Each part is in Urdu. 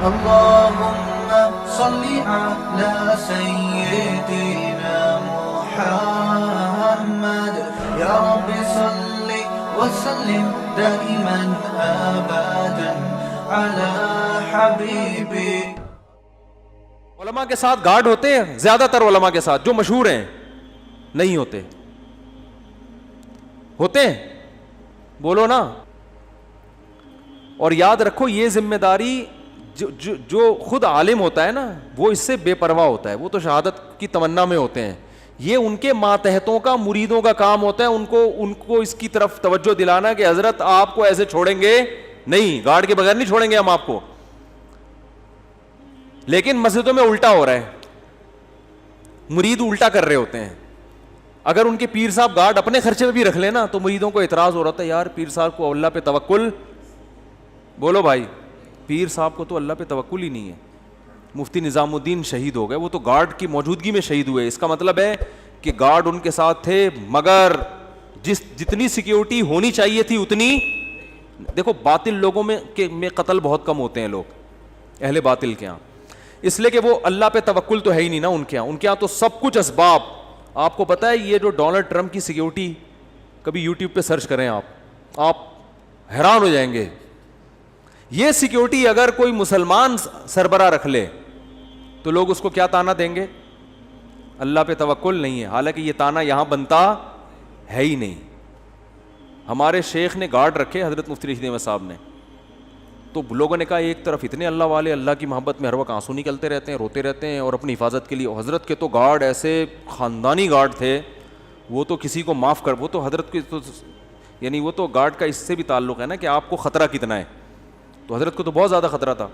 اللهم صل على سيدنا محمد يا رب صل وسلم دائما ابدا على حبيبي. علماء کے ساتھ گارڈ ہوتے ہیں, زیادہ تر علماء کے ساتھ جو مشہور ہیں نہیں ہوتے. ہوتے ہیں؟ بولو نا. اور یاد رکھو یہ ذمہ داری جو خود عالم ہوتا ہے نا وہ اس سے بے پرواہ ہوتا ہے, وہ تو شہادت کی تمنا میں ہوتے ہیں. یہ ان کے ماتحتوں کا, مریدوں کا کام ہوتا ہے ان کو اس کی طرف توجہ دلانا کہ حضرت آپ کو ایسے چھوڑیں گے نہیں, گارڈ کے بغیر نہیں چھوڑیں گے ہم آپ کو. لیکن مسجدوں میں الٹا ہو رہا ہے, مرید الٹا کر رہے ہوتے ہیں. اگر ان کے پیر صاحب گارڈ اپنے خرچے پہ بھی رکھ لینا تو مریدوں کو اعتراض ہو رہا تھا, یار پیر صاحب کو اللہ پہ توکل, بولو بھائی پیر صاحب کو تو اللہ پہ توکل ہی نہیں ہے. مفتی نظام الدین شہید ہو گئے, وہ تو گارڈ کی موجودگی میں شہید ہوئے. اس کا مطلب ہے کہ گارڈ ان کے ساتھ تھے مگر جتنی سیکیورٹی ہونی چاہیے تھی اتنی. دیکھو باطل لوگوں میں قتل بہت کم ہوتے ہیں لوگ, اہل باطل کے یہاں, اس لیے کہ وہ اللہ پہ توکل تو ہے ہی نہیں نا ان کے یہاں تو سب کچھ اسباب. آپ کو پتا ہے یہ جو ڈونلڈ ٹرمپ کی سیکیورٹی, کبھی یوٹیوب پہ سرچ کریں آپ حیران ہو جائیں گے. یہ سیکیورٹی اگر کوئی مسلمان سربراہ رکھ لے تو لوگ اس کو کیا تانا دیں گے؟ اللہ پہ توکل نہیں ہے. حالانکہ یہ تانا یہاں بنتا ہے ہی نہیں. ہمارے شیخ نے گارڈ رکھے, حضرت مفتی رشید احمد صاحب نے, تو لوگوں نے کہا ایک طرف اتنے اللہ والے اللہ کی محبت میں ہر وقت آنسو نکلتے رہتے ہیں, روتے رہتے ہیں اور اپنی حفاظت کے لیے. حضرت کے تو گارڈ ایسے خاندانی گارڈ تھے, وہ تو کسی کو معاف کر, وہ تو حضرت کے تو یعنی وہ تو گارڈ کا اس سے بھی تعلق ہے نا کہ آپ کو خطرہ کتنا ہے. تو حضرت کو تو بہت زیادہ خطرہ تھا.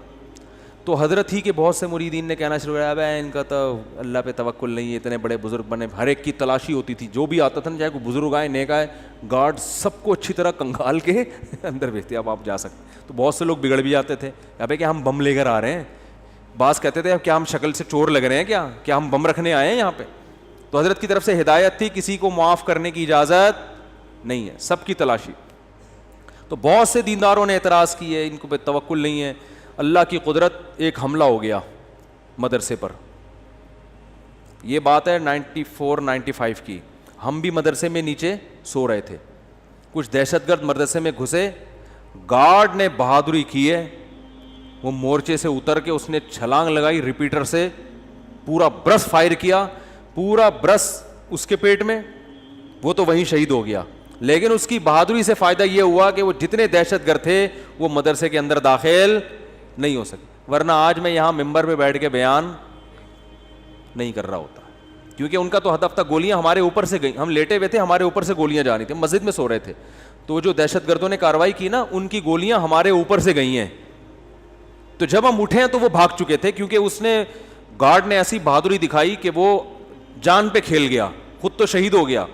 تو حضرت ہی کے بہت سے مریدین نے کہنا شروع کیا, اب ان کا تو اللہ پہ توکل نہیں ہے, اتنے بڑے بزرگ بنے. ہر ایک کی تلاشی ہوتی تھی, جو بھی آتا تھا نا, چاہے کوئی بزرگ آئے نیک آئے, گارڈ سب کو اچھی طرح کنگال کے اندر بھیجتے, اب آپ جا سکتے. تو بہت سے لوگ بگڑ بھی جاتے تھے, ابے کہ ہم بم لے کر آ رہے ہیں. بعض کہتے تھے اب کیا ہم شکل سے چور لگ رہے ہیں, کیا ہم بم رکھنے آئے ہیں یہاں پہ. تو حضرت کی طرف سے ہدایت تھی, کسی کو معاف کرنے کی اجازت نہیں ہے, سب کی تلاشی. تو بہت سے دینداروں نے اعتراض کیے, ان کو پہ توکل نہیں ہے. اللہ کی قدرت, ایک حملہ ہو گیا مدرسے پر. یہ بات ہے 94-95 کی. ہم بھی مدرسے میں نیچے سو رہے تھے, کچھ دہشت گرد مدرسے میں گھسے. گارڈ نے بہادری کی ہے, وہ مورچے سے اتر کے اس نے چھلانگ لگائی, ریپیٹر سے پورا برس فائر کیا, پورا برس اس کے پیٹ میں, وہ تو وہیں شہید ہو گیا. لیکن اس کی بہادری سے فائدہ یہ ہوا کہ وہ جتنے دہشت گرد تھے وہ مدرسے کے اندر داخل نہیں ہو سکے. ورنہ آج میں یہاں ممبر پہ بیٹھ کے بیان نہیں کر رہا ہوتا, کیونکہ ان کا تو ہدف تھا گولیاں ہمارے اوپر سے گئیں, ہم لیٹے ہوئے تھے, ہمارے اوپر سے گولیاں جا رہی تھیں, مسجد میں سو رہے تھے. تو جو دہشت گردوں نے کارروائی کی نا, ان کی گولیاں ہمارے اوپر سے گئی ہیں. تو جب ہم اٹھے ہیں تو وہ بھاگ چکے تھے, کیونکہ اس نے گارڈ نے ایسی بہادری دکھائی کہ وہ جان پہ کھیل گیا, خود تو شہید ہو گیا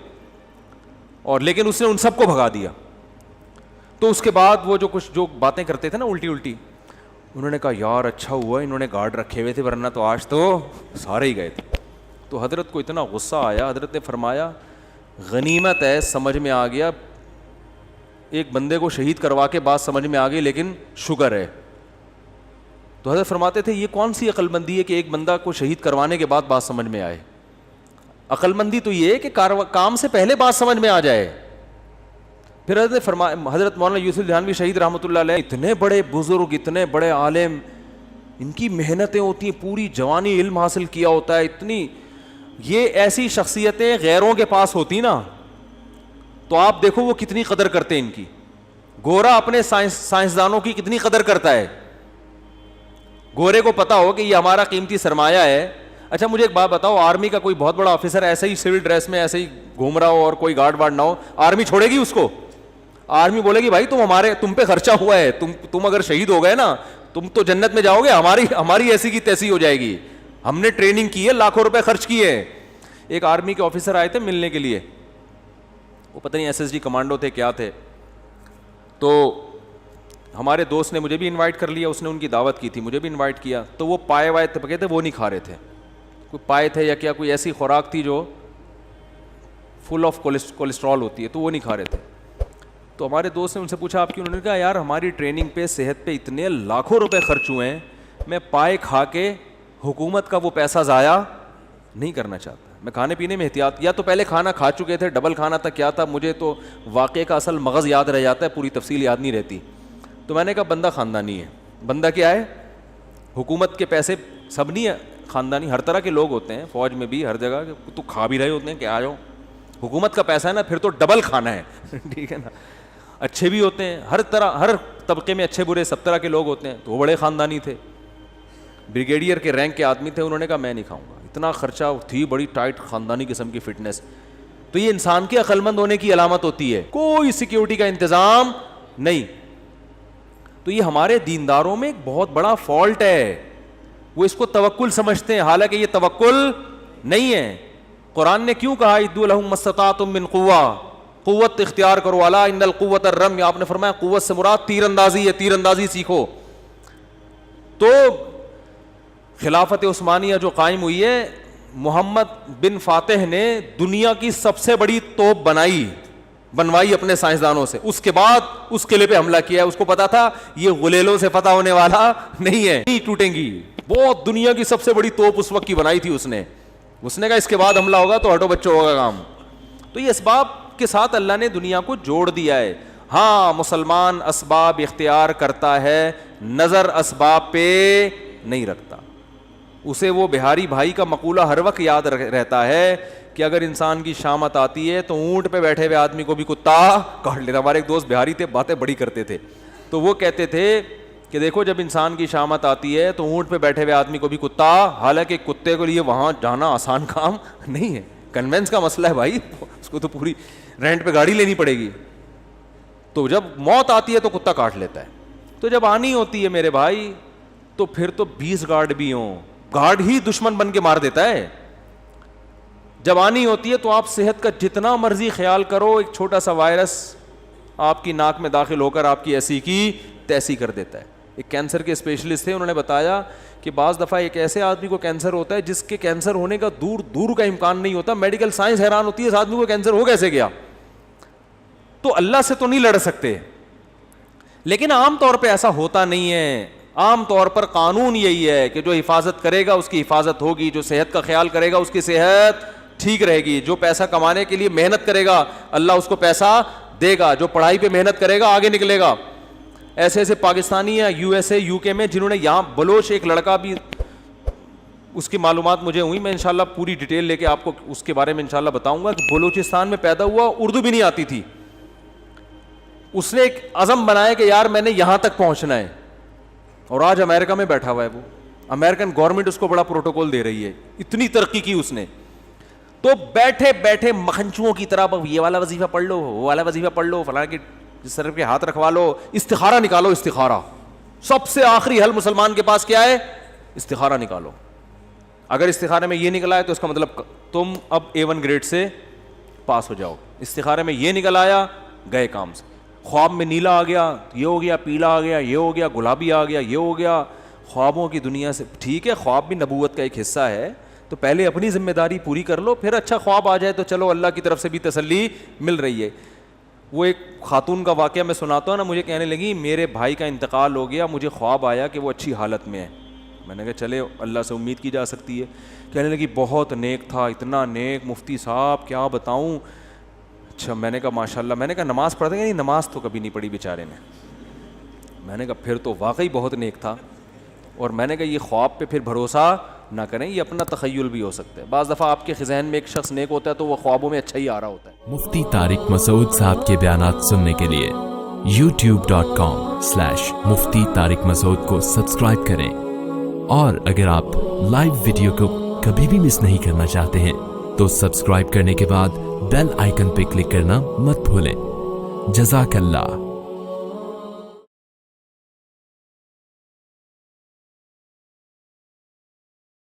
اور لیکن اس نے ان سب کو بھگا دیا. تو اس کے بعد وہ جو باتیں کرتے تھے نا الٹی, انہوں نے کہا یار اچھا ہوا انہوں نے گارڈ رکھے ہوئے تھے, ورنہ تو آج تو سارے ہی گئے تھے. تو حضرت کو اتنا غصہ آیا, حضرت نے فرمایا غنیمت ہے, سمجھ میں آ گیا, ایک بندے کو شہید کروا کے بات سمجھ میں آ گئی, لیکن شکر ہے. تو حضرت فرماتے تھے یہ کون سی عقل مندی ہے کہ ایک بندہ کو شہید کروانے کے بعد بات سمجھ میں آئے. عقل مندی تو یہ ہے کہ کام سے پہلے بات سمجھ میں آ جائے. پھر حضرت فرمایا, حضرت مولانا یوسف دھیانوی شہید رحمۃ اللہ علیہ, اتنے بڑے بزرگ, اتنے بڑے عالم, ان کی محنتیں ہوتی ہیں, پوری جوانی علم حاصل کیا ہوتا ہے, اتنی یہ ایسی شخصیتیں غیروں کے پاس ہوتی نا تو آپ دیکھو وہ کتنی قدر کرتے ہیں ان کی. گورا اپنے سائنسدانوں کی کتنی قدر کرتا ہے, گورے کو پتا ہو کہ یہ ہمارا قیمتی سرمایہ ہے. اچھا مجھے ایک بات بتاؤ, آرمی کا کوئی بہت بڑا آفیسر ایسے ہی سول ڈریس میں ایسے ہی گھوم رہا ہو اور کوئی گارڈ وارڈ نہ ہو, آرمی چھوڑے گی اس کو؟ آرمی بولے گی بھائی تم پہ خرچہ ہوا ہے, تم اگر شہید ہو گئے نا تم تو جنت میں جاؤ گے, ہماری ایسی کی تیسی ہو جائے گی, ہم نے ٹریننگ کی ہے, لاکھوں روپے خرچ کیے. ایک آرمی کے آفیسر آئے تھے ملنے کے لیے, وہ پتہ نہیں ایس ایس ڈی کمانڈو تھے کیا تھے. تو ہمارے دوست نے مجھے بھی انوائٹ کر لیا, اس نے ان کی دعوت کی تھی, مجھے بھی انوائٹ کیا. تو وہ پائے وائے پکے تھے, وہ نہیں کھا رہے تھے, کوئی پائے تھے یا کیا, کوئی ایسی خوراک تھی جو فل آف کولیسٹرول ہوتی ہے, تو وہ نہیں کھا رہے تھے. تو ہمارے دوست نے ان سے پوچھا آپ کیوں؟ انہوں نے کہا یار ہماری ٹریننگ پہ, صحت پہ اتنے لاکھوں روپے خرچ ہوئے ہیں, میں پائے کھا کے حکومت کا وہ پیسہ ضائع نہیں کرنا چاہتا. میں کھانے پینے میں احتیاط, یا تو پہلے کھانا کھا چکے تھے, ڈبل کھانا تھا, کیا تھا, مجھے تو واقعے کا اصل مغز یاد رہ جاتا ہے, پوری تفصیل یاد نہیں رہتی. تو میں نے کہا بندہ خاندانی ہے. بندہ کیا ہے؟ حکومت کے پیسے سب نہیں ہے خاندانی, ہر طرح کے لوگ ہوتے ہیں, فوج میں بھی ہر جگہ, تو کھا بھی رہے ہوتے ہیں کہ آ جاؤ, حکومت کا پیسہ ہے نا, پھر تو ڈبل کھانا ہے. ٹھیک ہے نا. اچھے بھی ہوتے ہیں, ہر طرح, ہر طبقے میں اچھے برے سب طرح کے لوگ ہوتے ہیں. تو وہ بڑے خاندانی تھے, بریگیڈیئر کے رینک کے آدمی تھے. انہوں نے کہا میں نہیں کھاؤں گا, اتنا خرچہ تھی, بڑی ٹائٹ خاندانی قسم کی فٹنس. تو یہ انسان کے عقل مند ہونے کی علامت ہوتی ہے, کوئی سیکیورٹی کا انتظام نہیں. تو یہ ہمارے دینداروں میں ایک بہت بڑا فالٹ ہے, وہ اس کو توکل سمجھتے ہیں, حالانکہ یہ توکل نہیں ہے. قرآن نے کیوں کہا اعدوا لہم ما استطعتم من قوہ, قوت اختیار کرو, الا ان القوۃ الرمی, آپ نے فرمایا قوت سے مراد تیر اندازی ہے, تیر اندازی سیکھو. تو خلافت عثمانیہ جو قائم ہوئی ہے, محمد بن فاتح نے دنیا کی سب سے بڑی توپ بنوائی اپنے سائنسدانوں سے, اس کے بعد اس قلعے پہ حملہ کیا. اس کو پتا تھا یہ غلیلوں سے فتح ہونے والا نہیں ہے, نہیں ٹوٹیں گی. بہت دنیا کی سب سے بڑی توپ اس وقت کی بنائی تھی اس نے کہا اس کے بعد حملہ ہوگا تو ہٹو بچوں ہوگا کام. تو یہ اسباب کے ساتھ اللہ نے دنیا کو جوڑ دیا ہے. ہاں مسلمان اسباب اختیار کرتا ہے, نظر اسباب پہ نہیں رکھتا. اسے وہ بہاری بھائی کا مقولہ ہر وقت یاد رہتا ہے کہ اگر انسان کی شامت آتی ہے تو اونٹ پہ بیٹھے ہوئے آدمی کو بھی کتا کاٹ لیتا. ہمارے ایک دوست بہاری تھے, باتیں بڑی کرتے تھے, تو وہ کہتے تھے کہ دیکھو جب انسان کی شامت آتی ہے تو اونٹ پہ بیٹھے ہوئے آدمی کو بھی کتا, حالانکہ کتے کے لیے وہاں جانا آسان کام نہیں ہے, کنوینس کا مسئلہ ہے بھائی, اس کو تو پوری رینٹ پہ گاڑی لینی پڑے گی. تو جب موت آتی ہے تو کتا کاٹ لیتا ہے. تو جب آنی ہوتی ہے میرے بھائی تو پھر تو 20 گارڈ بھی ہوں, گارڈ ہی دشمن بن کے مار دیتا ہے. جب آنی ہوتی ہے تو آپ صحت کا جتنا مرضی خیال کرو, ایک چھوٹا سا وائرس آپ کی ناک میں داخل ہو کر آپ کی ایسی کی تیسی کر دیتا ہے. ایک کینسر کے اسپیشلسٹ تھے, انہوں نے بتایا کہ بعض دفعہ ایک ایسے آدمی کو کینسر ہوتا ہے جس کے کینسر ہونے کا دور کا امکان نہیں ہوتا. میڈیکل سائنس حیران ہوتی ہے اس آدمی کو کینسر ہو کیسے گیا. تو اللہ سے تو نہیں لڑ سکتے, لیکن عام طور پہ ایسا ہوتا نہیں ہے. عام طور پر قانون یہی ہے کہ جو حفاظت کرے گا اس کی حفاظت ہوگی, جو صحت کا خیال کرے گا اس کی صحت ٹھیک رہے گی, جو پیسہ کمانے کے لیے محنت کرے گا اللہ اس کو پیسہ دے گا, جو پڑھائی پہ محنت کرے گا آگے نکلے گا. ایسے ایسے پاکستانی یا یو ایس اے یو کے میں جنہوں نے, یہاں بلوچ ایک لڑکا بھی, اس کی معلومات مجھے ہوئی, میں انشاءاللہ پوری ڈیٹیل لے کے آپ کو اس کے بارے میں انشاءاللہ بتاؤں گا, کہ بلوچستان میں پیدا ہوا, اردو بھی نہیں آتی تھی. اس نے ایک عزم بنایا کہ یار میں نے یہاں تک پہنچنا ہے, اور آج امریکہ میں بیٹھا ہوا ہے. وہ امریکن گورنمنٹ اس کو بڑا پروٹوکول دے رہی ہے, اتنی ترقی کی اس نے. تو بیٹھے بیٹھے مکھنچوؤں کی طرح یہ والا وظیفہ پڑھ لو, وہ والا وظیفہ پڑھ لو, فلاں کی جس طرف کے ہاتھ رکھوا لو, استخارہ نکالو. استخارہ سب سے آخری حل مسلمان کے پاس کیا ہے؟ استخارہ نکالو. اگر استخارے میں یہ نکلا ہے تو اس کا مطلب تم اب A1 گریڈ سے پاس ہو جاؤ. استخارے میں یہ نکل آیا, گئے کام سے. خواب میں نیلا آ گیا, یہ ہو گیا, پیلا آ گیا, یہ ہو گیا, گلابی آ گیا, یہ ہو گیا. خوابوں کی دنیا سے ٹھیک ہے, خواب بھی نبوت کا ایک حصہ ہے, تو پہلے اپنی ذمہ داری پوری کر لو, پھر اچھا خواب آ جائے تو چلو اللہ کی طرف سے بھی تسلی مل رہی ہے. وہ ایک خاتون کا واقعہ میں سناتا ہوں نا, مجھے کہنے لگی میرے بھائی کا انتقال ہو گیا, مجھے خواب آیا کہ وہ اچھی حالت میں ہے. میں نے کہا چلے اللہ سے امید کی جا سکتی ہے. کہنے لگی بہت نیک تھا, اتنا نیک مفتی صاحب کیا بتاؤں. اچھا, میں نے کہا ماشاء اللہ. میں نے کہا نماز پڑھتے ہیں؟ نہیں, نماز تو کبھی نہیں پڑھی بیچارے نے. میں نے کہا پھر تو واقعی بہت نیک تھا. اور میں نے کہا یہ خواب پہ پھر بھروسہ نہ کریں, یہ اپنا تخیل بھی ہو سکتا ہے. بعض دفعہ آپ کے ذہن میں ایک شخص نیک ہوتا ہے تو وہ خوابوں میں اچھا ہی آ رہا ہوتا ہے. مفتی طارق مسعود صاحب کے بیانات سننے کے لیے youtube.com/مفتی طارق مسعود کو سبسکرائب کریں, اور اگر آپ لائیو ویڈیو کو کبھی بھی مس نہیں کرنا چاہتے ہیں تو سبسکرائب کرنے کے بعد بیل آئیکن پہ کلک کرنا مت بھولیں. جزاک اللہ.